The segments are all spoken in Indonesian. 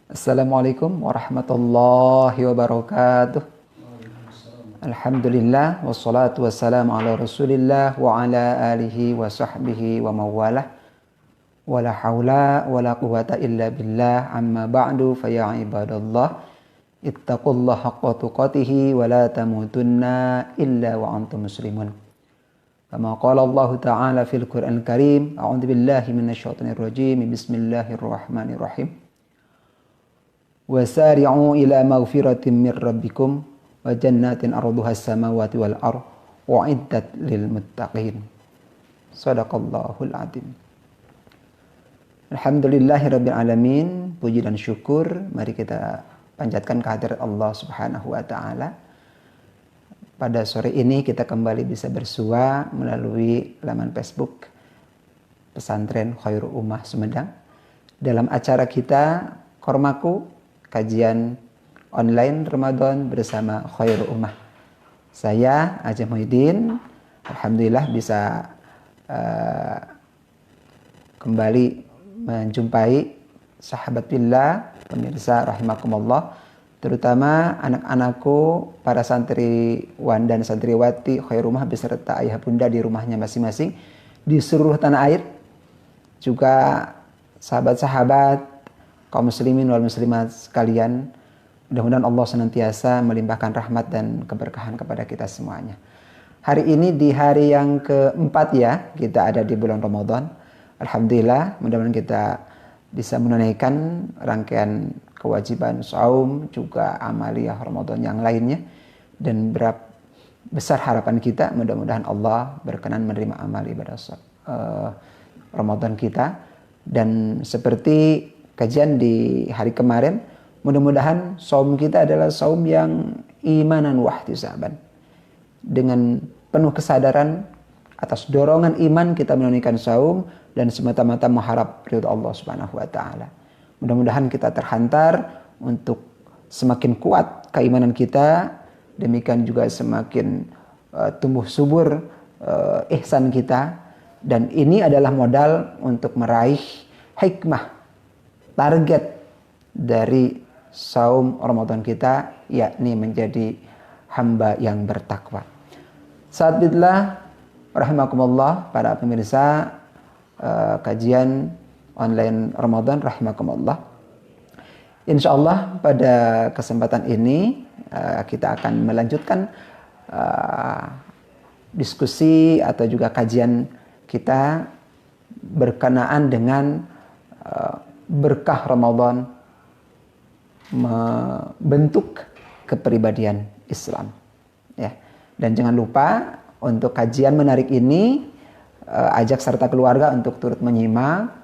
Assalamualaikum warahmatullahi wabarakatuh. Alhamdulillah wassalatu wassalamu ala Rasulillah wa ala alihi wa sahbihi wa mawalah. Wala haula wala quwata illa billah, amma ba'du, fa ya ibadallah ittaqullaha haqqa tuqatih wa la tamutunna illa wa antum muslimun. Kama qala Allah Ta'ala fil Qur'anil Karim, a'udzu billahi minasyaitonir rajim. Bismillahirrahmanirrahim. Wasari'u ila maghfiratin min rabbikum wa jannatin arduha as-samawati wal ardh u'iddat lil muttaqin. Shadaqallahul adzim. Alhamdulillahirabbil alamin. Puji dan syukur mari kita panjatkan kehadirat Allah Subhanahu wa taala. Pada sore ini kita kembali bisa bersua melalui laman Facebook Pesantren Khairul Ummah Sumedang dalam acara kita Kormaku, kajian online Ramadan bersama Khairul Ummah. Saya Ajah Muhyiddin, alhamdulillah bisa kembali menjumpai sahabat billah, pemirsa rahimakumullah, terutama anak-anakku, para santriwan dan santriwati Khairul Ummah beserta ayah bunda di rumahnya masing-masing di seluruh tanah air, juga sahabat-sahabat kaum muslimin wal muslimat sekalian. Mudah-mudahan Allah senantiasa melimpahkan rahmat dan keberkahan kepada kita semuanya. Hari ini di hari yang keempat ya, kita ada di bulan Ramadan. Alhamdulillah, mudah-mudahan kita bisa menunaikan rangkaian kewajiban saum, juga amaliyah Ramadan yang lainnya. Dan besar harapan kita, mudah-mudahan Allah berkenan menerima amal ibadah Ramadan kita. Dan seperti kajian di hari kemarin, mudah-mudahan saum kita adalah saum yang imanan wa ihtisaban. Dengan penuh kesadaran atas dorongan iman kita menunaikan saum dan semata-mata mengharap ridha Allah Subhanahu wa taala. Mudah-mudahan kita terhantar untuk semakin kuat keimanan kita, demikian juga semakin tumbuh subur ihsan kita, dan ini adalah modal untuk meraih hikmah target dari saum Ramadan kita, yakni menjadi hamba yang bertakwa. Saat billah rahimakumullah, para pemirsa kajian online Ramadan rahimakumullah. Insyaallah pada kesempatan ini kita akan melanjutkan diskusi atau juga kajian kita berkenaan dengan berkah Ramadan membentuk kepribadian Islam ya. Dan jangan lupa untuk kajian menarik ini ajak serta keluarga untuk turut menyimak.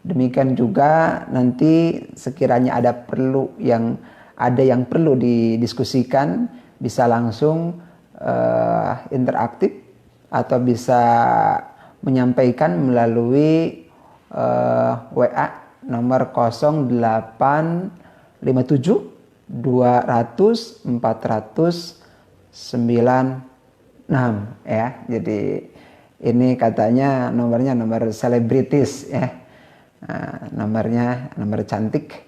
Demikian juga nanti sekiranya ada yang perlu didiskusikan, bisa langsung interaktif atau bisa menyampaikan melalui WA nomor 0857 200 496 ya. Jadi ini katanya nomornya nomor selebritis ya. Nah, nomor cantik,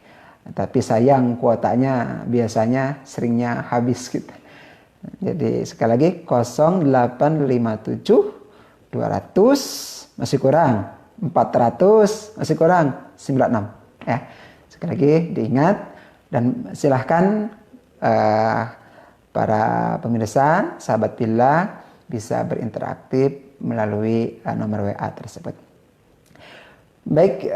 tapi sayang kuotanya biasanya seringnya habis gitu. Jadi sekali lagi 0857 200 masih kurang, 400 masih kurang, 96 ya. Sekali lagi diingat, dan silahkan para pemirsa sahabat billah bisa berinteraktif melalui nomor WA tersebut. Baik,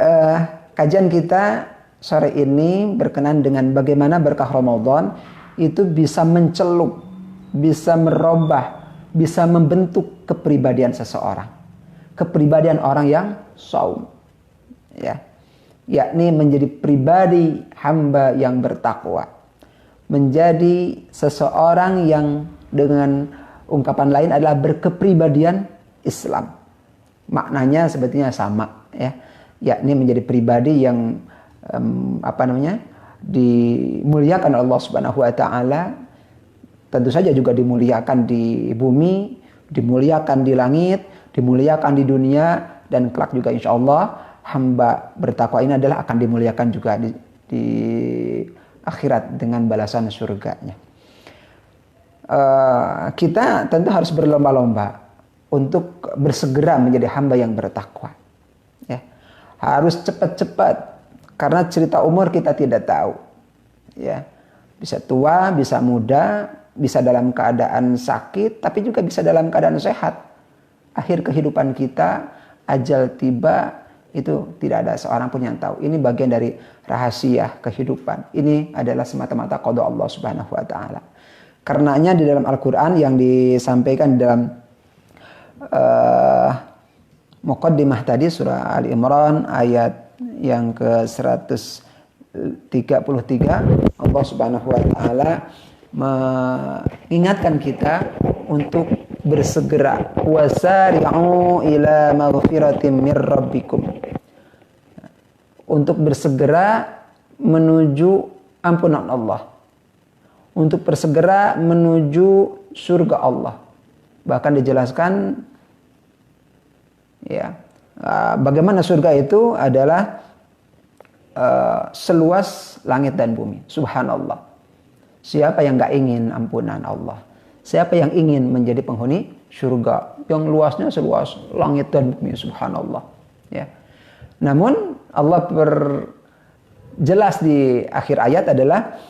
kajian kita sore ini berkenaan dengan bagaimana berkah Ramadan itu bisa mencelup, bisa merubah, bisa membentuk kepribadian seseorang. Kepribadian orang yang saum ya. Yakni menjadi pribadi hamba yang bertakwa. Menjadi seseorang yang dengan ungkapan lain adalah berkepribadian Islam. Maknanya sebetulnya sama ya, yakni menjadi pribadi yang dimuliakan oleh Allah Subhanahu wa taala. Tentu saja juga dimuliakan di bumi, dimuliakan di langit, dimuliakan di dunia, dan kelak juga insya Allah hamba bertakwa ini adalah akan dimuliakan juga di akhirat dengan balasan surganya. Kita tentu harus berlomba-lomba untuk bersegera menjadi hamba yang bertakwa. Ya. Harus cepat-cepat karena cerita umur kita tidak tahu. Ya. Bisa tua, bisa muda, bisa dalam keadaan sakit, tapi juga bisa dalam keadaan sehat. Akhir kehidupan kita, ajal tiba, itu tidak ada seorang pun yang tahu. Ini bagian dari rahasia kehidupan. Ini adalah semata-mata qada Allah Subhanahu wa taala. Karenanya di dalam Al-Qur'an yang disampaikan di dalam muqaddimah tadi surah Ali Imran ayat yang ke-133, Allah Subhanahu wa taala mengingatkan kita untuk bersegera, wasari'u ila maghfiratin mir rabbikum, untuk bersegera menuju ampunan Allah, untuk bersegera menuju surga Allah. Bahkan dijelaskan ya, bagaimana surga itu adalah seluas langit dan bumi. Subhanallah. Siapa yang gak ingin ampunan Allah? Siapa yang ingin menjadi penghuni surga yang luasnya seluas langit dan bumi? Subhanallah. Ya. Namun Allah berjelas di akhir ayat adalah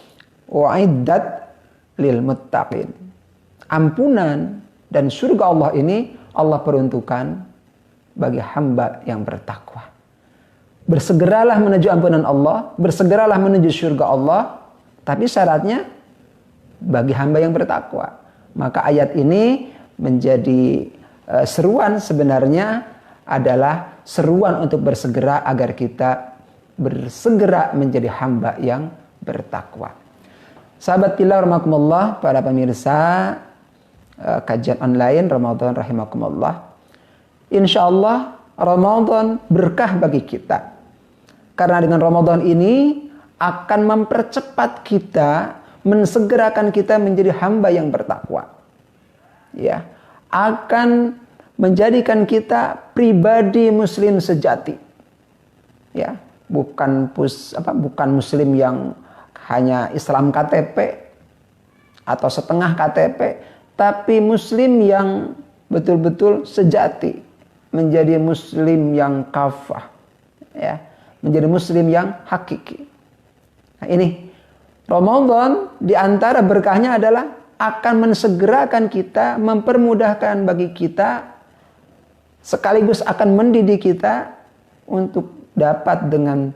wa'iddat lil muttaqin. Ampunan dan surga Allah ini Allah peruntukkan bagi hamba yang bertakwa. Bersegeralah menuju ampunan Allah, bersegeralah menuju surga Allah, tapi syaratnya bagi hamba yang bertakwa. Maka ayat ini menjadi seruan, sebenarnya adalah seruan untuk bersegera agar kita bersegera menjadi hamba yang bertakwa. Sahabat fillah rahimakumullah, para pemirsa kajian online Ramadan rahimakumullah. Insyaallah Ramadan berkah bagi kita. Karena dengan Ramadan ini akan mempercepat kita, mensegerakan kita menjadi hamba yang bertakwa. Ya, akan menjadikan kita pribadi muslim sejati. Ya, bukan muslim yang hanya Islam KTP atau setengah KTP, tapi muslim yang betul-betul sejati, menjadi muslim yang kafah, ya, menjadi muslim yang hakiki. Nah, ini Ramadan di antara berkahnya adalah akan mensegerakan kita, mempermudahkan bagi kita, sekaligus akan mendidik kita untuk dapat dengan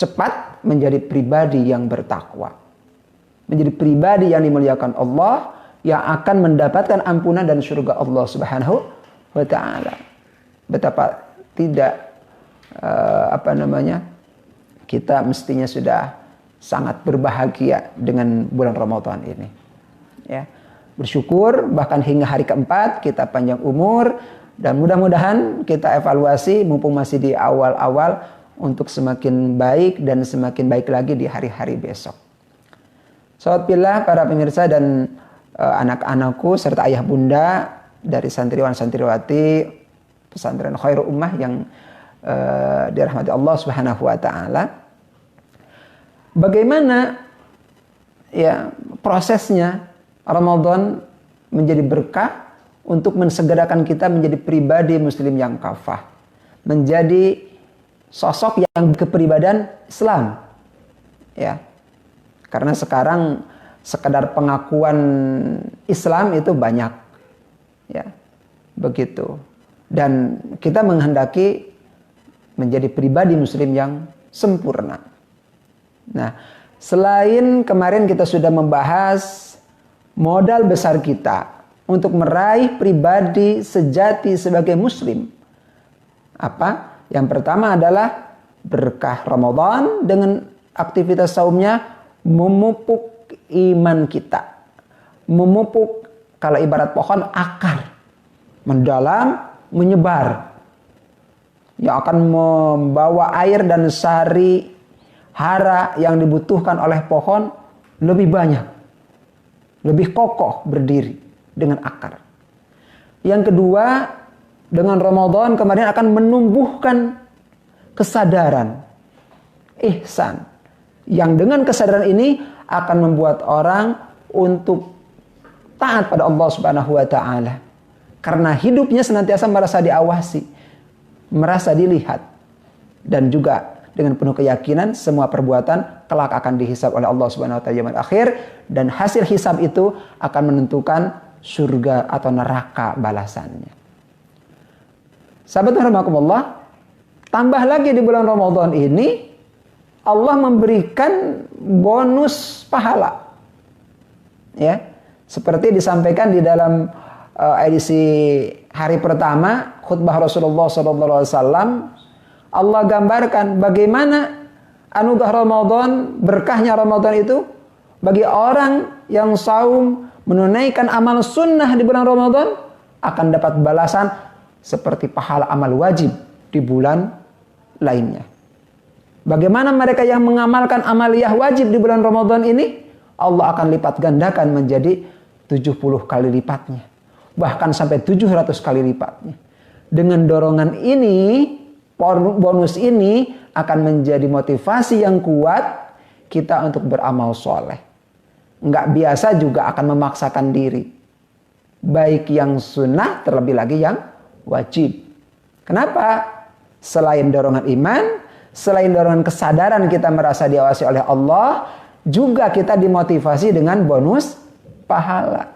cepat menjadi pribadi yang bertakwa. Menjadi pribadi yang dimuliakan Allah, yang akan mendapatkan ampunan dan surga Allah Subhanahu wa ta'ala. Betapa tidak kita mestinya sudah sangat berbahagia dengan bulan Ramadan ini. Ya, bersyukur bahkan hingga hari keempat kita panjang umur, dan mudah-mudahan kita evaluasi mumpung masih di awal-awal untuk semakin baik dan semakin baik lagi di hari-hari besok. Sahabat fillah, para pemirsa dan anak-anakku serta ayah bunda dari santriwan santriwati pesantren Khairul Ummah yang dirahmati Allah Subhanahu wa taala. Bagaimana ya prosesnya Ramadan menjadi berkah untuk mensegerakan kita menjadi pribadi muslim yang kafah, menjadi sosok yang kepribadian Islam. Ya. Karena sekarang sekedar pengakuan Islam itu banyak. Ya. Begitu. Dan kita menghendaki menjadi pribadi muslim yang sempurna. Nah, selain kemarin kita sudah membahas modal besar kita untuk meraih pribadi sejati sebagai muslim. Apa? Yang pertama adalah berkah Ramadan dengan aktivitas saumnya memupuk iman kita. Memupuk, kalau ibarat pohon, akar. Mendalam, menyebar. Yang akan membawa air dan sari hara yang dibutuhkan oleh pohon lebih banyak. Lebih kokoh berdiri dengan akar. Yang kedua, dengan Ramadan kemarin akan menumbuhkan kesadaran. ihsan. Yang dengan kesadaran ini akan membuat orang untuk taat pada Allah Subhanahu wa taala. Karena hidupnya senantiasa merasa diawasi, merasa dilihat, dan juga dengan penuh keyakinan semua perbuatan kelak akan dihisab oleh Allah Subhanahu wa taala di akhir, dan hasil hisab itu akan menentukan surga atau neraka balasannya. Sahabat rahimakumullah, tambah lagi di bulan Ramadan ini Allah memberikan bonus pahala. Ya, seperti disampaikan di dalam edisi hari pertama khutbah Rasulullah SAW, Allah gambarkan bagaimana anugerah Ramadan, berkahnya Ramadan itu bagi orang yang saum, menunaikan amal sunnah di bulan Ramadan akan dapat balasan seperti pahala amal wajib di bulan lainnya. Bagaimana mereka yang mengamalkan amaliyah wajib di bulan Ramadan ini, Allah akan lipat gandakan menjadi 70 kali lipatnya. Bahkan sampai 700 kali lipatnya. Dengan dorongan ini, bonus ini akan menjadi motivasi yang kuat kita untuk beramal soleh. Nggak biasa juga akan memaksakan diri. Baik yang sunnah terlebih lagi yang wajib. Kenapa? Selain dorongan iman, selain dorongan kesadaran kita merasa diawasi oleh Allah, juga kita dimotivasi dengan bonus pahala.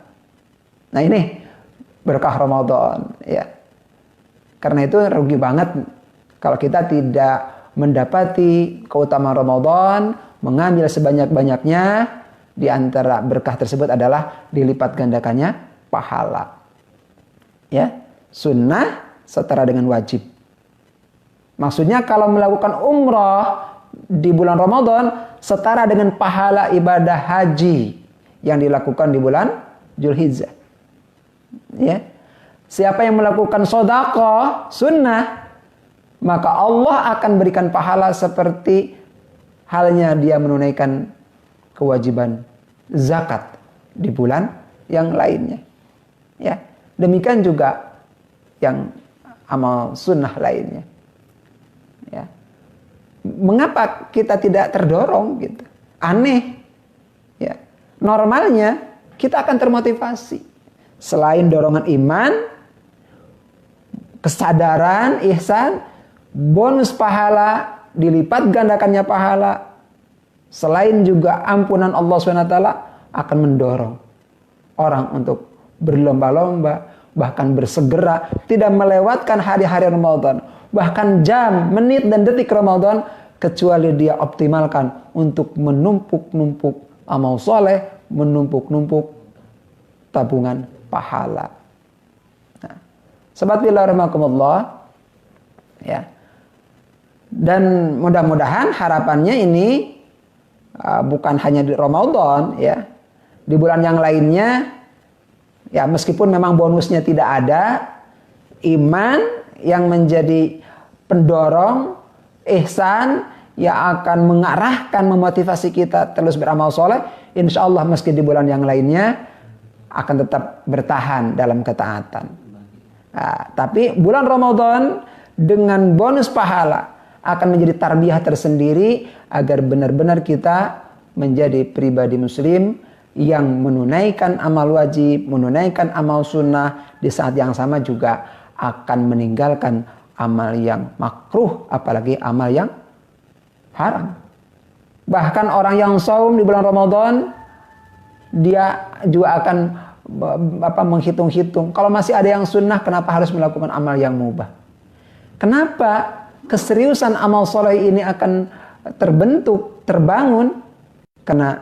Nah ini berkah Ramadan, ya. Karena itu rugi banget kalau kita tidak mendapati keutamaan Ramadan, mengambil sebanyak-banyaknya. Di antara berkah tersebut adalah dilipat gandakannya pahala. Ya, sunnah setara dengan wajib. Maksudnya kalau melakukan umrah di bulan Ramadan setara dengan pahala ibadah haji yang dilakukan di bulan Dzulhijjah. Ya. Siapa yang melakukan sedekah sunnah, maka Allah akan berikan pahala seperti halnya dia menunaikan kewajiban zakat di bulan yang lainnya. Ya, demikian juga yang amal sunnah lainnya. Ya. Mengapa kita tidak terdorong gitu? Aneh. Ya. Normalnya kita akan termotivasi. Selain dorongan iman, kesadaran, ihsan, bonus pahala, dilipat gandakannya pahala. Selain juga ampunan Allah SWT akan mendorong orang untuk berlomba-lomba, bahkan bersegera, tidak melewatkan hari-hari Ramadan, bahkan jam, menit, dan detik Ramadan, kecuali dia optimalkan untuk menumpuk-numpuk amal soleh, menumpuk-numpuk tabungan pahala. Nah, sahabat billah rahimakumullah, ya. Dan mudah-mudahan harapannya ini bukan hanya di Ramadan, ya. Di bulan yang lainnya, ya meskipun memang bonusnya tidak ada, iman yang menjadi pendorong, ihsan yang akan mengarahkan, memotivasi kita terus beramal soleh, insya Allah meski di bulan yang lainnya akan tetap bertahan dalam ketaatan. Nah, tapi bulan Ramadan dengan bonus pahala akan menjadi tarbiyah tersendiri agar benar-benar kita menjadi pribadi muslim yang menunaikan amal wajib, menunaikan amal sunnah, di saat yang sama juga akan meninggalkan amal yang makruh, apalagi amal yang haram. Bahkan orang yang saum di bulan Ramadan, dia juga akan menghitung-hitung. Kalau masih ada yang sunnah, kenapa harus melakukan amal yang mubah? Kenapa keseriusan amal soleh ini akan terbentuk, terbangun? Karena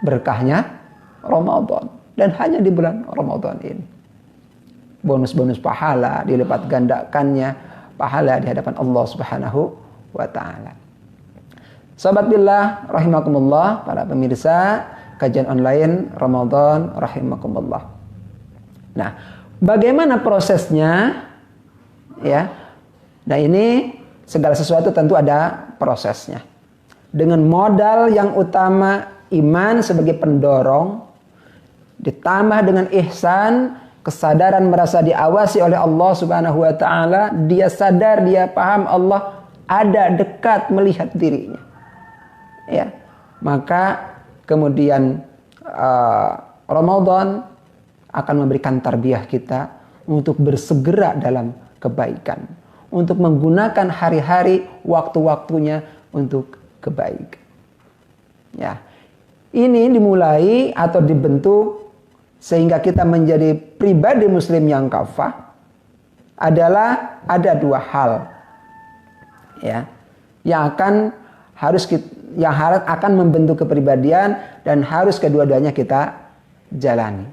berkahnya Ramadan. Dan hanya di bulan Ramadan ini. Bonus-bonus pahala, dilipat gandakannya pahala di hadapan Allah Subhanahu wa ta'ala. Sahabat billah rahimakumullah, para pemirsa kajian online Ramadan rahimakumullah. Nah, bagaimana prosesnya? Ya. Nah, ini segala sesuatu tentu ada prosesnya. Dengan modal yang utama iman sebagai pendorong, ditambah dengan ihsan, kesadaran merasa diawasi oleh Allah Subhanahu wa ta'ala, dia sadar, dia paham Allah ada dekat melihat dirinya. ya, maka kemudian Ramadan akan memberikan tarbiyah kita untuk bersegera dalam kebaikan, untuk menggunakan hari-hari waktu-waktunya untuk kebaikan. Ya, ini dimulai atau dibentuk sehingga kita menjadi pribadi muslim yang kafah adalah ada dua hal, ya, yang akan membentuk kepribadian dan harus kedua-duanya kita jalani.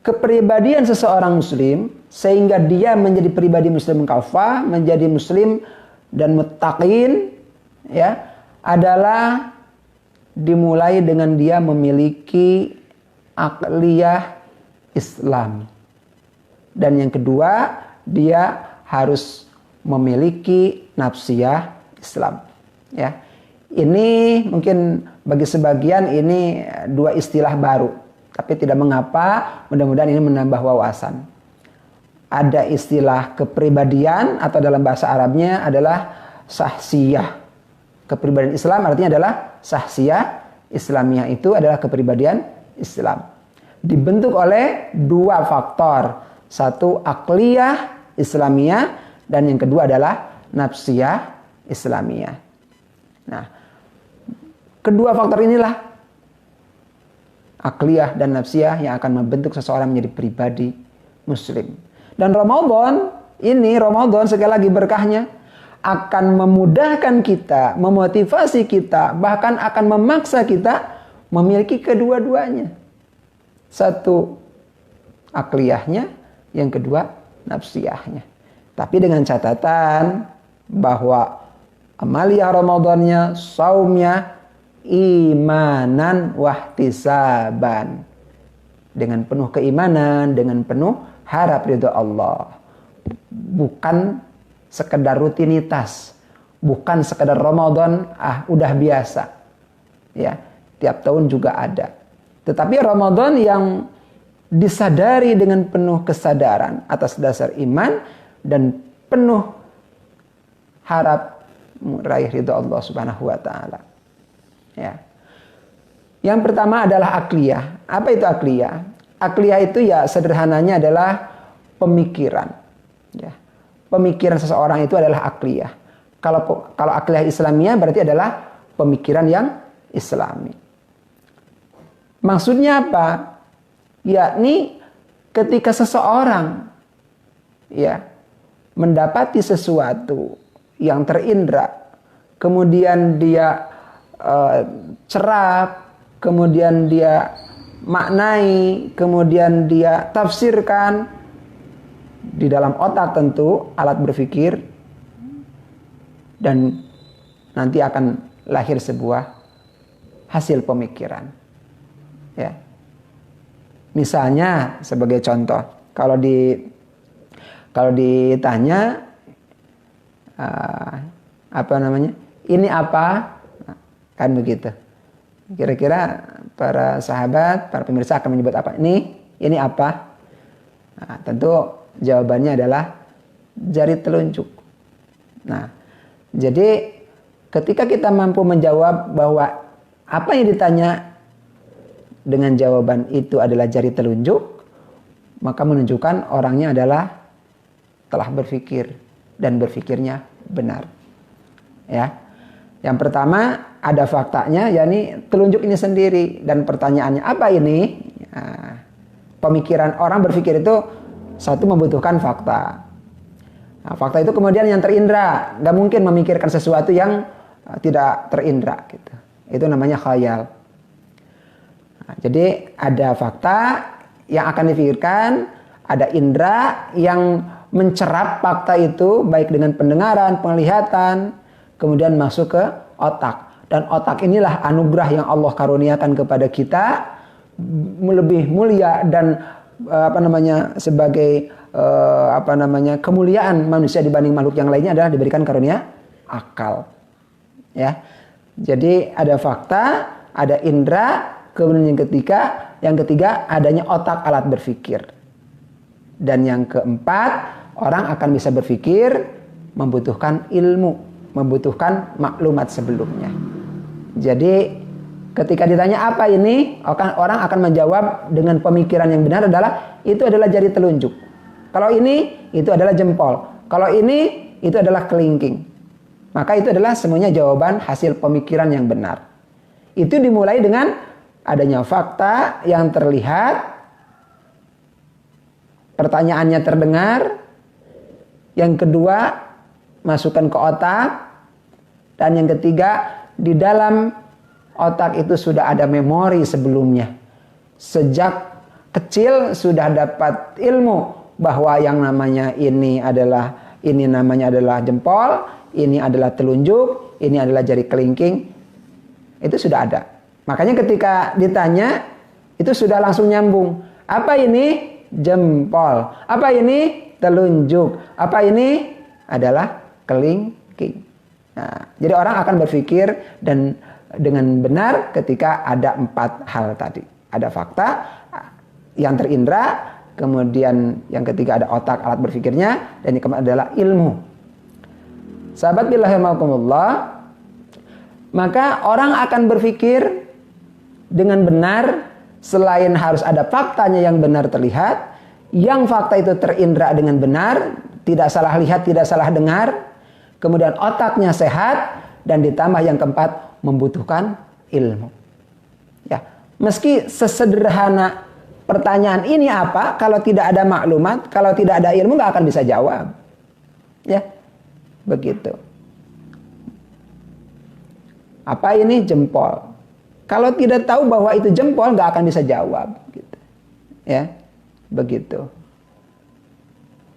Kepribadian seseorang muslim sehingga dia menjadi pribadi muslim kafah, menjadi muslim dan muttaqin, ya, adalah dimulai dengan dia memiliki akliyah Islam. Dan yang kedua, dia harus memiliki nafsiyah Islam, ya. Ini mungkin bagi sebagian ini dua istilah baru, tapi tidak mengapa, mudah-mudahan ini menambah wawasan. Ada istilah kepribadian atau dalam bahasa Arabnya adalah sahsiyah. Kepribadian Islam artinya adalah sahsiyah, Islamiyah itu adalah kepribadian Islam. Dibentuk oleh dua faktor. Satu akliyah Islamiyah dan yang kedua adalah nafsiyah Islamiyah. Nah, kedua faktor inilah akliyah dan nafsiyah yang akan membentuk seseorang menjadi pribadi muslim. Dan Ramadan sekali lagi berkahnya akan memudahkan kita, memotivasi kita, bahkan akan memaksa kita memiliki kedua-duanya. Satu akliyahnya, yang kedua nafsiyahnya. Tapi dengan catatan bahwa amaliyah Ramadannya, saumnya imanan wahtisaban, dengan penuh keimanan, dengan penuh harap ridho Allah, bukan sekedar rutinitas, bukan sekedar Ramadan udah biasa, ya, tiap tahun juga ada. Tetapi Ramadan yang disadari dengan penuh kesadaran atas dasar iman dan penuh harap meraih ridho Allah Subhanahu wa taala. Ya. Yang pertama adalah akliyah. Apa itu akliyah? Akliyah itu ya sederhananya adalah pemikiran. Ya. Pemikiran seseorang itu adalah akliyah. Kalau akliyah Islamiyah berarti adalah pemikiran yang Islami. Maksudnya apa? Yakni ketika seseorang, ya, mendapati sesuatu yang terindra, kemudian dia cerap, kemudian dia maknai, kemudian dia tafsirkan, di dalam otak tentu alat berpikir, dan nanti akan lahir sebuah hasil pemikiran, ya. Misalnya sebagai contoh, kalau ditanya ini apa, kan begitu. Kira-kira para sahabat, para pemirsa akan menyebut apa? Ini apa? Nah, tentu jawabannya adalah jari telunjuk. Nah, jadi ketika kita mampu menjawab bahwa apa yang ditanya dengan jawaban itu adalah jari telunjuk, maka menunjukkan orangnya adalah telah berpikir dan berpikirnya benar. Ya. Yang pertama ada faktanya, yakni telunjuk ini sendiri, dan pertanyaannya apa ini? Nah, pemikiran orang berpikir itu satu membutuhkan fakta. Nah, fakta itu kemudian yang terindra, nggak mungkin memikirkan sesuatu yang tidak terindra, gitu. Itu namanya khayal. Nah, jadi ada fakta yang akan dipikirkan, ada indera yang mencerap fakta itu baik dengan pendengaran, penglihatan, kemudian masuk ke otak. Dan otak inilah anugerah yang Allah karuniakan kepada kita, lebih mulia dan sebagai kemuliaan manusia dibanding makhluk yang lainnya adalah diberikan karunia akal. Ya. Jadi ada fakta, ada indera, kemudian yang ketiga adanya otak alat berpikir. Dan yang keempat, orang akan bisa berpikir membutuhkan ilmu, membutuhkan maklumat sebelumnya. Jadi ketika ditanya apa ini, orang akan menjawab dengan pemikiran yang benar adalah itu adalah jari telunjuk. Kalau ini, itu adalah jempol. Kalau ini, itu adalah kelingking. Maka itu adalah semuanya jawaban hasil pemikiran yang benar. Itu dimulai dengan adanya fakta yang terlihat, pertanyaannya terdengar. Yang kedua, masukkan ke otak. Dan yang ketiga, di dalam otak itu sudah ada memori sebelumnya. Sejak kecil sudah dapat ilmu bahwa yang namanya ini namanya adalah jempol, ini adalah telunjuk, ini adalah jari kelingking. Itu sudah ada. Makanya ketika ditanya itu sudah langsung nyambung. Apa ini? Jempol. Apa ini? Telunjuk. Apa ini? Adalah kelingking. Nah, jadi orang akan berpikir dan dengan benar ketika ada 4 hal tadi. Ada fakta yang terindra, kemudian yang ketiga ada otak, alat berpikirnya, dan yang keempat adalah ilmu. Sahabat billah rahimakumullah, maka orang akan berpikir dengan benar selain harus ada faktanya yang benar terlihat, yang fakta itu terindra dengan benar, tidak salah lihat, tidak salah dengar, kemudian otaknya sehat, dan ditambah yang keempat membutuhkan ilmu. Ya, meski sesederhana pertanyaan ini apa, kalau tidak ada maklumat, kalau tidak ada ilmu nggak akan bisa jawab. Ya, begitu. Apa ini? Jempol. Kalau tidak tahu bahwa itu jempol, nggak akan bisa jawab. Gitu. Ya, begitu.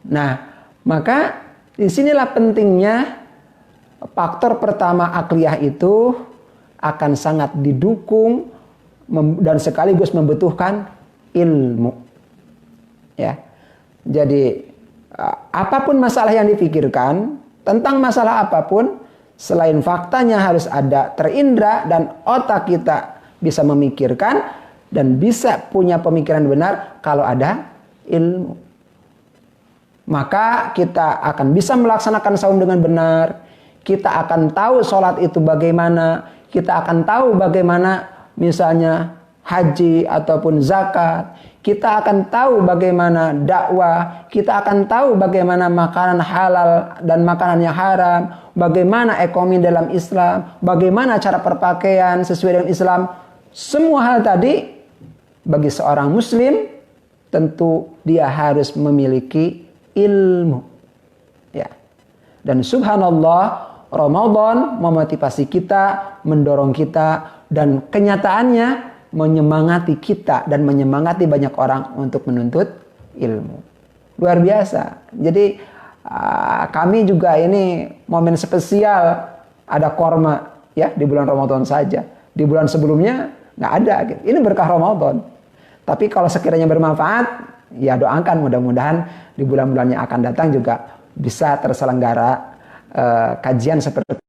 Nah, maka disinilah pentingnya faktor pertama akliyah itu akan sangat didukung dan sekaligus membutuhkan ilmu. Ya. Jadi apapun masalah yang dipikirkan, tentang masalah apapun, selain faktanya harus ada terindra dan otak kita bisa memikirkan dan bisa punya pemikiran benar kalau ada ilmu. Maka kita akan bisa melaksanakan saum dengan benar. Kita akan tahu sholat itu bagaimana. Kita akan tahu bagaimana misalnya haji ataupun zakat. Kita akan tahu bagaimana dakwah. Kita akan tahu bagaimana makanan halal dan makanan yang haram. Bagaimana ekonomi dalam Islam. Bagaimana cara berpakaian sesuai dengan Islam. Semua hal tadi bagi seorang muslim tentu dia harus memiliki ilmu. Ya. Dan subhanallah, Ramadan memotivasi kita, mendorong kita, dan kenyataannya menyemangati kita dan menyemangati banyak orang untuk menuntut ilmu. Luar biasa. Jadi kami juga ini momen spesial, ada korma ya di bulan Ramadan saja. Di bulan sebelumnya nggak ada. Ini berkah Ramadan. Tapi kalau sekiranya bermanfaat, ya doakan mudah-mudahan di bulan-bulan yang akan datang juga bisa terselenggara kajian seperti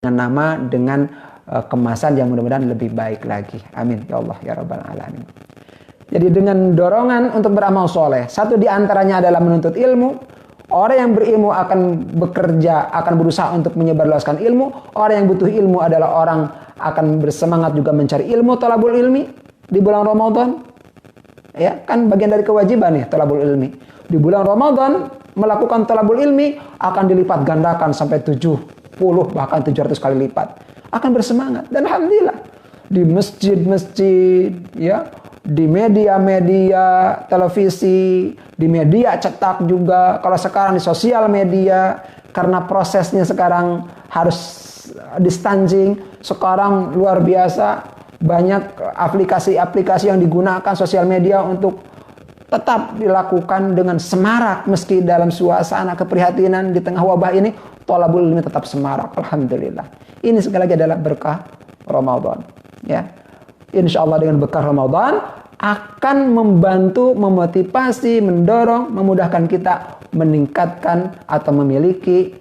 dengan nama dengan kemasan yang mudah-mudahan lebih baik lagi. Amin ya Allah ya Rabbal Alamin. Jadi dengan dorongan untuk beramal soleh, satu di antaranya adalah menuntut ilmu. Orang yang berilmu akan bekerja, akan berusaha untuk menyebarluaskan ilmu. Orang yang butuh ilmu adalah orang akan bersemangat juga mencari ilmu, talabul ilmi di bulan Ramadan. Ya, kan bagian dari kewajiban nih talabul ilmi. Di bulan Ramadan melakukan talabul ilmi akan dilipat gandakan sampai 70 bahkan 700 kali lipat. Akan bersemangat dan alhamdulillah di masjid-masjid ya, di media-media televisi, di media cetak juga, kalau sekarang di sosial media karena prosesnya sekarang harus distancing, sekarang luar biasa banyak aplikasi-aplikasi yang digunakan sosial media untuk tetap dilakukan dengan semarak meski dalam suasana keprihatinan di tengah wabah ini, thalabul ilmi tetap semarak. Alhamdulillah. Ini sekali lagi adalah berkah Ramadan. Ya, insya Allah dengan berkah Ramadan akan membantu, memotivasi, mendorong, memudahkan kita meningkatkan atau memiliki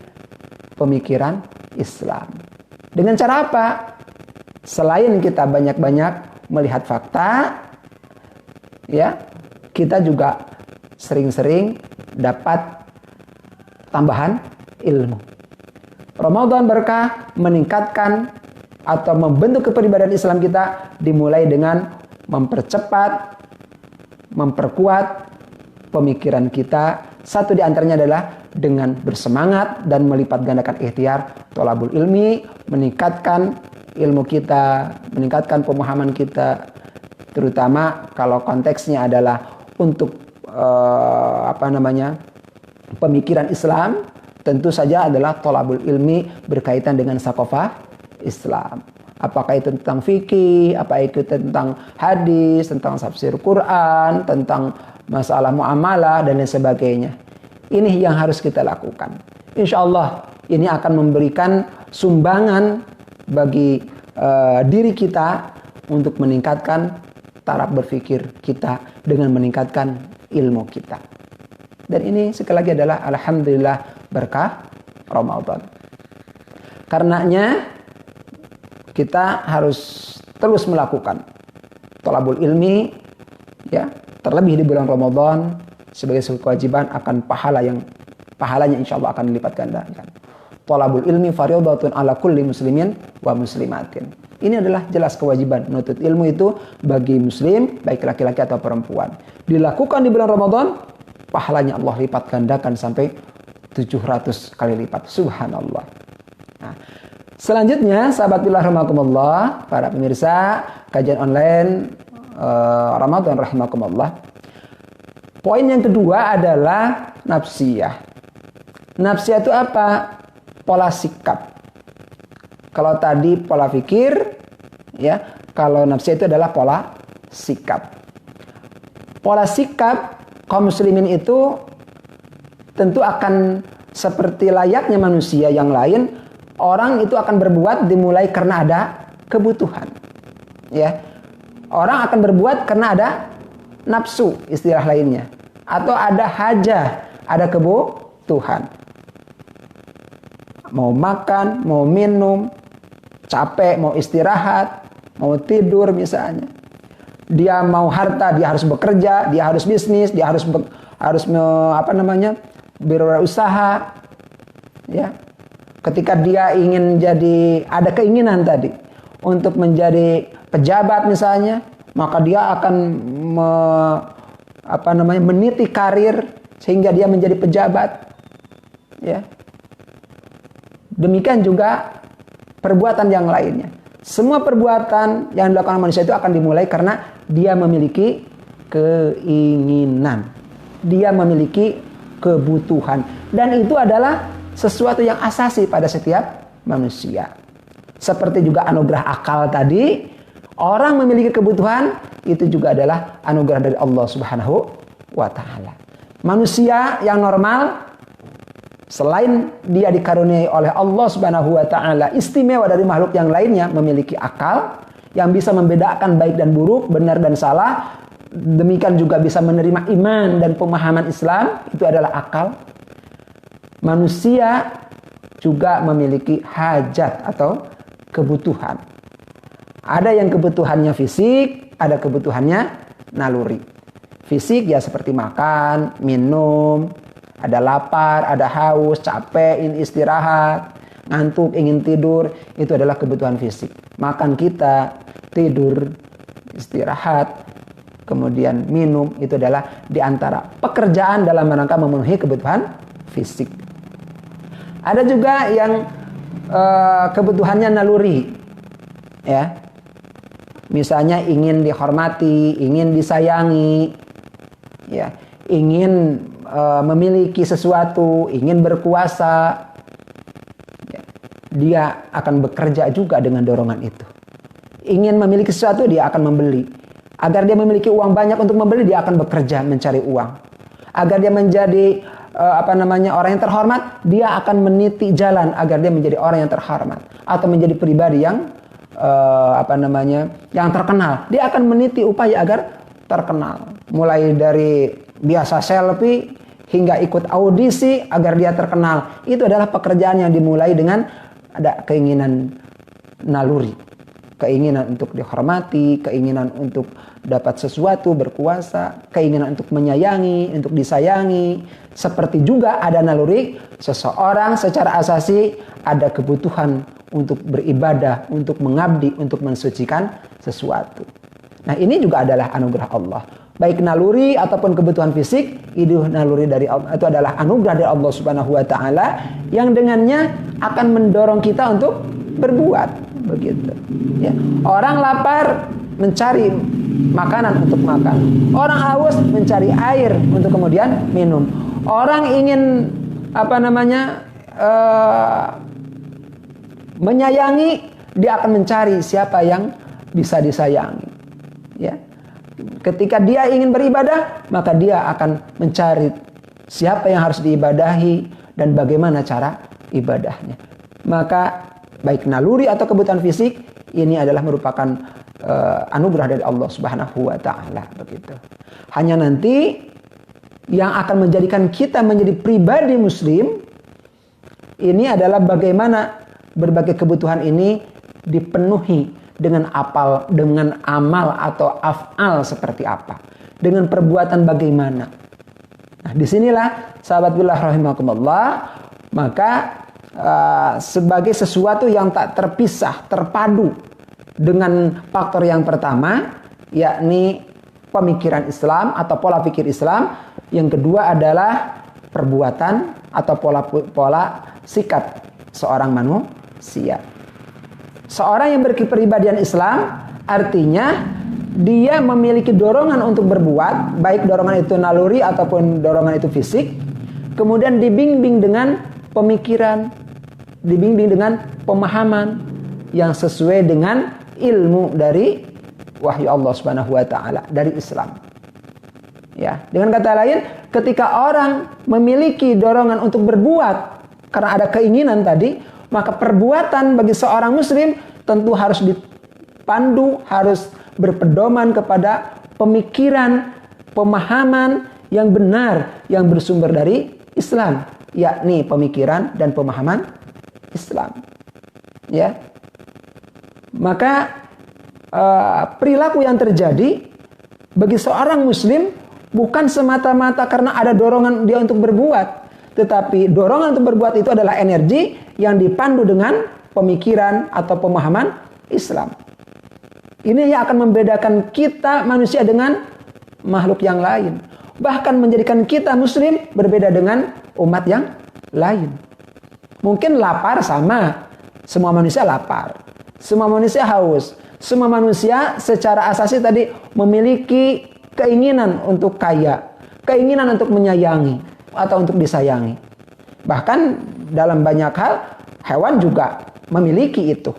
pemikiran Islam. Dengan cara apa? Selain kita banyak-banyak melihat fakta, ya, kita juga sering-sering dapat tambahan ilmu. Ramadan berkah meningkatkan atau membentuk kepribadian Islam kita dimulai dengan mempercepat, memperkuat pemikiran kita. Satu di antaranya adalah dengan bersemangat dan melipat gandakan ikhtiar thalabul ilmi, meningkatkan ilmu kita, meningkatkan pemahaman kita, terutama kalau konteksnya adalah untuk pemikiran Islam, tentu saja adalah thalabul ilmi berkaitan dengan sakofah Islam. Apakah itu tentang fikih, apa itu tentang hadis, tentang tafsir Quran, tentang masalah muamalah dan lain sebagainya. Ini yang harus kita lakukan. Insya Allah ini akan memberikan sumbangan bagi diri kita untuk meningkatkan taraf berpikir kita dengan meningkatkan ilmu kita. Dan ini sekali lagi adalah alhamdulillah berkah Ramadan. Karenanya kita harus terus melakukan thalabul ilmi, ya, terlebih di bulan Ramadan sebagai sebuah kewajiban akan pahalanya insya Allah akan dilipat gandakan. Thalabul ilmi fardhatun ala kulli muslimin wa muslimatin. Ini adalah jelas kewajiban menuntut ilmu itu bagi muslim, baik laki-laki atau perempuan. Dilakukan di bulan Ramadan, pahalanya Allah lipat gandakan sampai 700 kali lipat. Subhanallah. Nah, selanjutnya, sahabat billah rahimakumullah, para pemirsa kajian online Ramadan rahimakumullah. Poin yang kedua adalah nafsiyah. Nafsiyah itu apa? Pola sikap. Kalau tadi pola pikir, ya, kalau nafsiyah itu adalah pola sikap. Pola sikap kaum muslimin itu tentu akan seperti layaknya manusia yang lain. Orang itu akan berbuat dimulai karena ada kebutuhan. Ya. Orang akan berbuat karena ada nafsu, istilah lainnya. Atau ada hajah, ada kebutuhan. Mau makan, mau minum, capek, mau istirahat, mau tidur misalnya. Dia mau harta, dia harus bekerja, dia harus bisnis, dia harus berwirausaha. Ya. Ketika dia ingin ada keinginan tadi untuk menjadi pejabat misalnya, maka dia akan meniti karir sehingga dia menjadi pejabat. Ya. Demikian juga perbuatan yang lainnya. Semua perbuatan yang dilakukan manusia itu akan dimulai karena dia memiliki keinginan. Dia memiliki kebutuhan. Dan itu adalah sesuatu yang asasi pada setiap manusia. Seperti juga anugerah akal tadi, orang memiliki kebutuhan, itu juga adalah anugerah dari Allah Subhanahu wa Ta'ala. Manusia yang normal, selain dia dikaruniai oleh Allah Subhanahu wa Ta'ala, istimewa dari makhluk yang lainnya, memiliki akal yang bisa membedakan baik dan buruk, benar dan salah. Demikian juga bisa menerima iman dan pemahaman Islam, itu adalah akal. Manusia juga memiliki hajat atau kebutuhan. Ada yang kebutuhannya fisik, ada kebutuhannya naluri. Fisik ya seperti makan, minum, ada lapar, ada haus, capek, ingin istirahat, ngantuk, ingin tidur, itu adalah kebutuhan fisik. Makan kita, tidur, istirahat, kemudian minum, itu adalah diantara pekerjaan dalam rangka memenuhi kebutuhan fisik. Ada juga yang kebutuhannya naluri, ya. Misalnya ingin dihormati, ingin disayangi, ya, ingin memiliki sesuatu, ingin berkuasa, ya. Dia akan bekerja juga dengan dorongan itu. Ingin memiliki sesuatu, dia akan membeli. Agar dia memiliki uang banyak untuk membeli, dia akan bekerja mencari uang. Agar dia menjadi orang yang terhormat, dia akan meniti jalan agar dia menjadi orang yang terhormat atau menjadi pribadi yang yang terkenal. Dia akan meniti upaya agar terkenal. Mulai dari biasa selfie hingga ikut audisi agar dia terkenal. Itu adalah pekerjaan yang dimulai dengan ada keinginan naluri. Keinginan untuk dihormati, keinginan untuk dapat sesuatu, berkuasa, keinginan untuk menyayangi, untuk disayangi. Seperti juga ada naluri seseorang secara asasi ada kebutuhan untuk beribadah, untuk mengabdi, untuk mensucikan sesuatu. Nah, ini juga adalah anugerah Allah. Baik naluri ataupun kebutuhan fisik, itu naluri dari Allah, itu adalah anugerah dari Allah Subhanahu wa taala yang dengannya akan mendorong kita untuk berbuat, begitu. Ya. Orang lapar mencari makanan untuk makan. Orang haus mencari air untuk kemudian minum. Orang ingin menyayangi, dia akan mencari siapa yang bisa disayangi. Ya. Ketika dia ingin beribadah, maka dia akan mencari siapa yang harus diibadahi dan bagaimana cara ibadahnya. Maka baik naluri atau kebutuhan fisik ini adalah merupakan anugerah dari Allah Subhanahu wa taala, begitu. Hanya nanti yang akan menjadikan kita menjadi pribadi muslim ini adalah bagaimana berbagai kebutuhan ini dipenuhi dengan amal atau af'al seperti apa, dengan perbuatan bagaimana. Nah, disinilah sahabat billah rahimakumullah, maka sebagai sesuatu yang tak terpisah, terpadu dengan faktor yang pertama, yakni pemikiran Islam atau pola pikir Islam. Yang kedua adalah perbuatan atau pola sikap seorang manusia. Seorang yang berkepribadian Islam artinya dia memiliki dorongan untuk berbuat, baik dorongan itu naluri ataupun dorongan itu fisik, kemudian dibimbing dengan pemikiran, dibimbing dengan pemahaman yang sesuai dengan ilmu dari wahyu Allah Subhanahu wa taala, dari Islam. Ya, dengan kata lain, ketika orang memiliki dorongan untuk berbuat karena ada keinginan tadi, maka perbuatan bagi seorang muslim tentu harus dipandu, harus berpedoman kepada pemikiran, pemahaman yang benar yang bersumber dari Islam, yakni pemikiran dan pemahaman Islam. Ya. Maka perilaku yang terjadi bagi seorang muslim bukan semata-mata karena ada dorongan dia untuk berbuat, tetapi dorongan untuk berbuat itu adalah energi yang dipandu dengan pemikiran atau pemahaman Islam. Ini yang akan membedakan kita manusia dengan makhluk yang lain. Bahkan menjadikan kita muslim berbeda dengan umat yang lain. Mungkin lapar sama. Semua manusia lapar. Semua manusia haus. Semua manusia secara asasi tadi memiliki keinginan untuk kaya. Keinginan untuk menyayangi atau untuk disayangi. Bahkan dalam banyak hal hewan juga memiliki itu.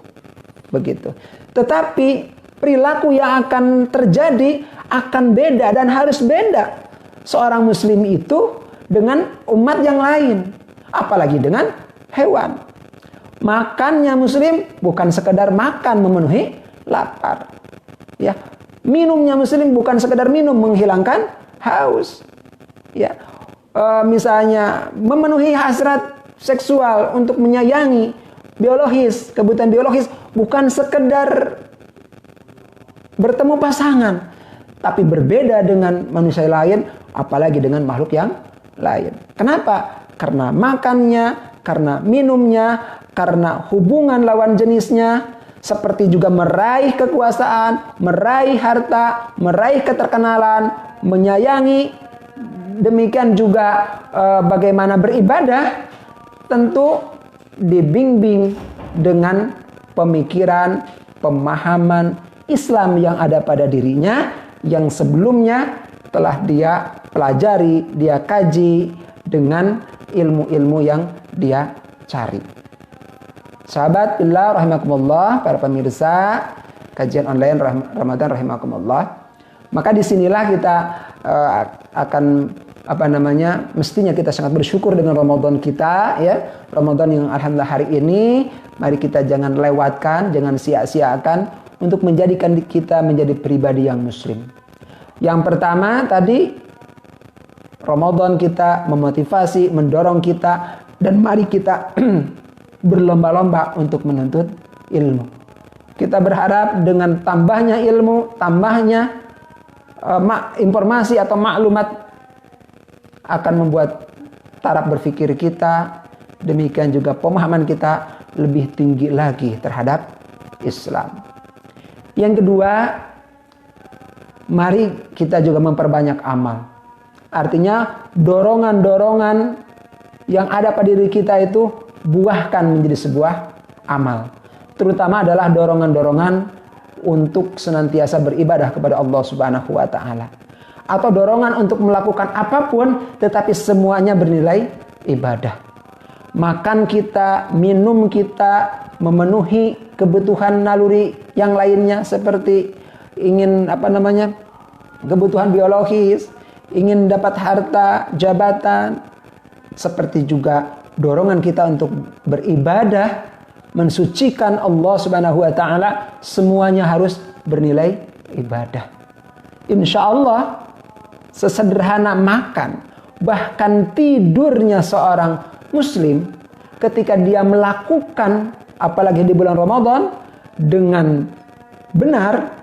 Begitu. Tetapi perilaku yang akan terjadi akan beda dan harus beda. Seorang muslim itu dengan umat yang lain, apalagi dengan hewan. Makannya muslim bukan sekedar makan memenuhi lapar. Ya. Minumnya muslim bukan sekedar minum menghilangkan haus. Ya. Misalnya memenuhi hasrat seksual untuk menyayangi biologis, kebutuhan biologis bukan sekedar bertemu pasangan, tapi berbeda dengan manusia lain, apalagi dengan makhluk yang lain. Kenapa? Karena makannya, karena minumnya, karena hubungan lawan jenisnya, seperti juga meraih kekuasaan, meraih harta, meraih keterkenalan, menyayangi, demikian juga bagaimana beribadah, tentu dibimbing dengan pemikiran, pemahaman Islam yang ada pada dirinya, yang sebelumnya telah dia pelajari, dia kaji dengan ilmu-ilmu yang dia cari. Sahabat billah rahimakumullah, para pemirsa kajian online Ramadan rahimakumullah. Maka disinilah kita akan mestinya kita sangat bersyukur dengan Ramadan kita, ya. Ramadan yang alhamdulillah hari ini, mari kita jangan lewatkan, jangan sia-siakan untuk menjadikan kita menjadi pribadi yang muslim. Yang pertama tadi, Ramadan kita memotivasi, mendorong kita, dan mari kita berlomba-lomba untuk menuntut ilmu. Kita berharap dengan tambahnya ilmu, tambahnya informasi atau maklumat akan membuat taraf berpikir kita, demikian juga pemahaman kita lebih tinggi lagi terhadap Islam. Yang kedua, mari kita juga memperbanyak amal. Artinya dorongan-dorongan yang ada pada diri kita itu buahkan menjadi sebuah amal. Terutama adalah dorongan-dorongan untuk senantiasa beribadah kepada Allah Subhanahu wa taala. Atau dorongan untuk melakukan apapun tetapi semuanya bernilai ibadah. Makan kita, minum kita, memenuhi kebutuhan naluri yang lainnya seperti ingin kebutuhan biologis, ingin dapat harta, jabatan, seperti juga dorongan kita untuk beribadah, mensucikan Allah Subhanahu wa taala, semuanya harus bernilai ibadah. Insya Allah sesederhana makan, bahkan tidurnya seorang muslim ketika dia melakukan, apalagi di bulan Ramadan, dengan benar,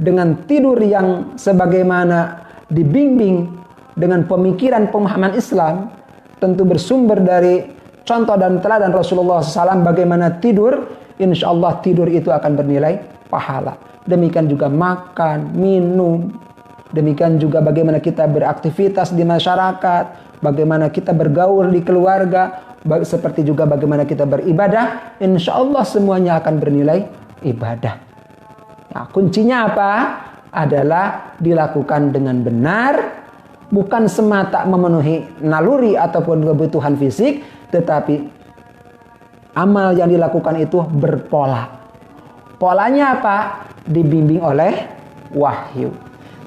dengan tidur yang sebagaimana dibimbing dengan pemikiran pemahaman Islam, tentu bersumber dari contoh dan teladan Rasulullah SAW bagaimana tidur, insya Allah tidur itu akan bernilai pahala. Demikian juga makan, minum, demikian juga bagaimana kita beraktivitas di masyarakat, bagaimana kita bergaul di keluarga, seperti juga bagaimana kita beribadah, insya Allah semuanya akan bernilai ibadah. Nah, kuncinya apa? Adalah dilakukan dengan benar, bukan semata memenuhi naluri ataupun kebutuhan fisik, tetapi amal yang dilakukan itu berpola. Polanya apa? Dibimbing oleh wahyu,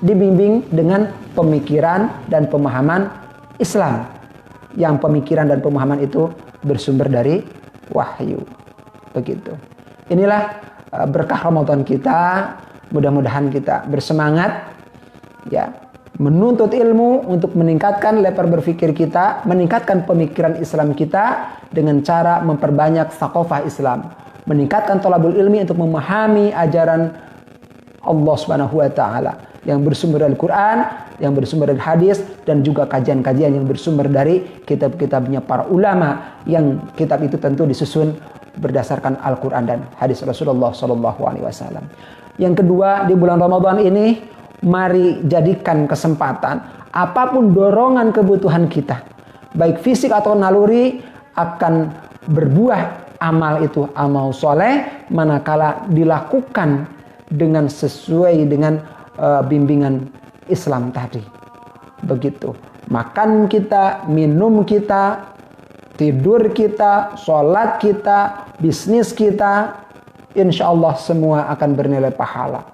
dibimbing dengan pemikiran dan pemahaman Islam, yang pemikiran dan pemahaman itu bersumber dari wahyu. Begitu. Inilah berkah Ramadan kita. Mudah-mudahan kita bersemangat ya, menuntut ilmu untuk meningkatkan level berpikir kita, meningkatkan pemikiran Islam kita dengan cara memperbanyak thaqafah Islam, meningkatkan thalabul ilmi untuk memahami ajaran Allah Subhanahu wa taala yang bersumber dari Quran, yang bersumber dari hadis, dan juga kajian-kajian yang bersumber dari kitab-kitabnya para ulama, yang kitab itu tentu disusun berdasarkan Al-Quran dan hadis Rasulullah SAW. Yang kedua, di bulan Ramadan ini, mari jadikan kesempatan apapun dorongan kebutuhan kita, baik fisik atau naluri, akan berbuah amal itu amal soleh manakala dilakukan dengan sesuai dengan bimbingan Islam tadi. Begitu. Makan kita, minum kita, tidur kita, sholat kita, bisnis kita, insya Allah semua akan bernilai pahala.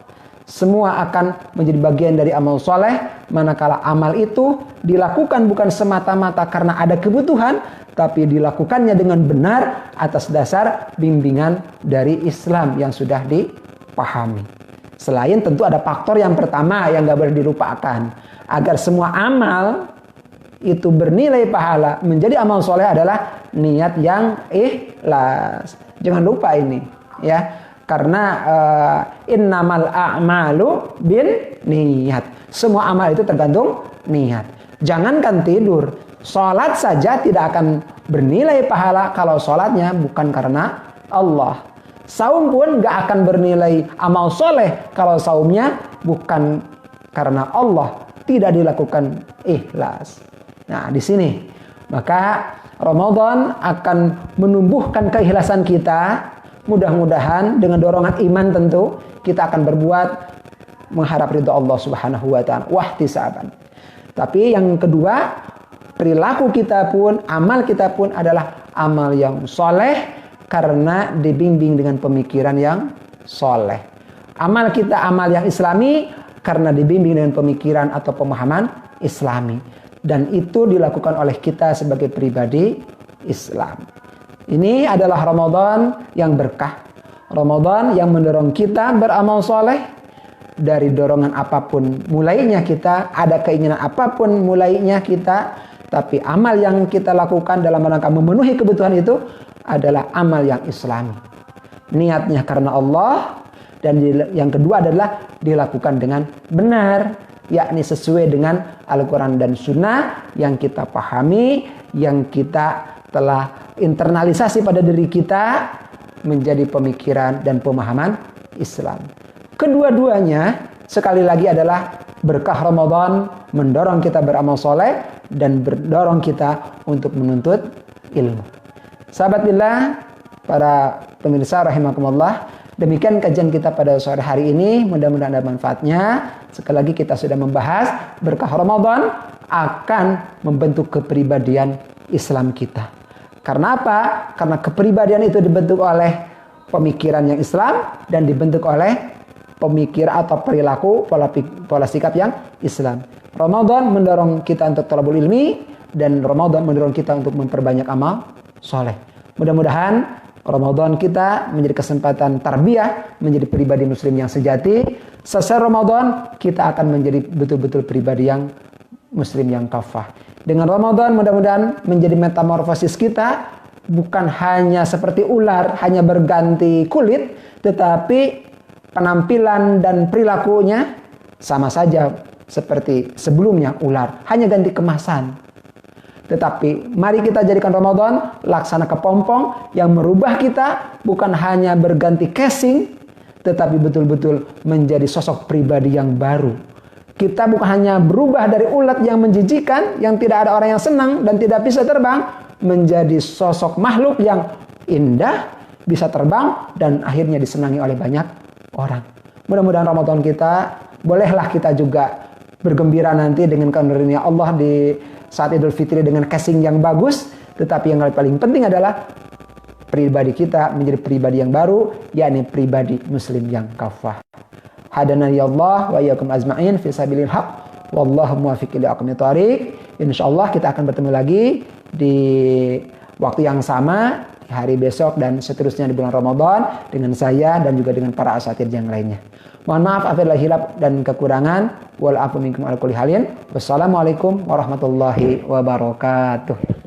Semua akan menjadi bagian dari amal soleh, manakala amal itu dilakukan bukan semata-mata karena ada kebutuhan, tapi dilakukannya dengan benar atas dasar bimbingan dari Islam yang sudah dipahami. Selain tentu ada faktor yang pertama yang gak boleh dilupakan. Agar semua amal itu bernilai pahala, menjadi amal soleh, adalah niat yang ikhlas. Jangan lupa ini ya, karena innamal a'malu bin niat. Semua amal itu tergantung niat. Jangankan tidur, sholat saja tidak akan bernilai pahala kalau sholatnya bukan karena Allah. Saum pun gak akan bernilai amal soleh kalau saumnya bukan karena Allah, tidak dilakukan ikhlas. Nah, di sini maka Ramadan akan menumbuhkan keikhlasan kita. Mudah-mudahan dengan dorongan iman tentu kita akan berbuat mengharap ridha Allah Subhanahu wa taala, wahtisaban. Tapi yang kedua, perilaku kita pun, amal kita pun adalah amal yang soleh karena dibimbing dengan pemikiran yang soleh. Amal kita amal yang islami karena dibimbing dengan pemikiran atau pemahaman islami. Dan itu dilakukan oleh kita sebagai pribadi Islam. Ini adalah Ramadan yang berkah. Ramadan yang mendorong kita beramal soleh. Dari dorongan apapun mulainya kita, ada keinginan apapun mulainya kita, tapi amal yang kita lakukan dalam rangka memenuhi kebutuhan itu adalah amal yang islami. Niatnya karena Allah, dan yang kedua adalah dilakukan dengan benar, yakni sesuai dengan Al-Quran dan Sunnah yang kita pahami, yang kita telah internalisasi pada diri kita menjadi pemikiran dan pemahaman Islam. Kedua-duanya sekali lagi adalah berkah Ramadan mendorong kita beramal soleh dan mendorong kita untuk menuntut ilmu. Sahabat billah, para pemirsa rahimakumullah, demikian kajian kita pada sore hari ini. Mudah-mudahan ada manfaatnya. Sekali lagi kita sudah membahas berkah Ramadan akan membentuk kepribadian Islam kita. Karena apa? Karena kepribadian itu dibentuk oleh pemikiran yang Islam dan dibentuk oleh pemikir atau perilaku pola sikap yang Islam. Ramadan mendorong kita untuk thalabul ilmi dan Ramadan mendorong kita untuk memperbanyak amal soleh. Mudah-mudahan Ramadan kita menjadi kesempatan tarbiyah menjadi pribadi muslim yang sejati. Selesai Ramadan kita akan menjadi betul-betul pribadi yang muslim yang kafah. Dengan Ramadan mudah-mudahan menjadi metamorfosis kita bukan hanya seperti ular, hanya berganti kulit, tetapi penampilan dan perilakunya sama saja seperti sebelumnya ular, hanya ganti kemasan. Tetapi mari kita jadikan Ramadan laksana kepompong yang merubah kita bukan hanya berganti casing, tetapi betul-betul menjadi sosok pribadi yang baru. Kita bukan hanya berubah dari ulat yang menjijikan, yang tidak ada orang yang senang dan tidak bisa terbang, menjadi sosok makhluk yang indah, bisa terbang dan akhirnya disenangi oleh banyak orang. Mudah-mudahan Ramadan kita, bolehlah kita juga bergembira nanti dengan karunia Allah di saat Idul Fitri dengan casing yang bagus. Tetapi yang paling penting adalah pribadi kita menjadi pribadi yang baru, yakni pribadi muslim yang kafah. Hadana ya Allah wa iyyakum ajma'in fi sabilil haq wallahu muwaffiq li aqwamit thoriq. Insyaallah kita akan bertemu lagi di waktu yang sama di hari besok dan seterusnya di bulan Ramadan dengan saya dan juga dengan para asatidz yang lainnya. Mohon maaf apabila hilaf dan kekurangan. Wal afu minkum ala kulli halin. Wassalamualaikum warahmatullahi wabarakatuh.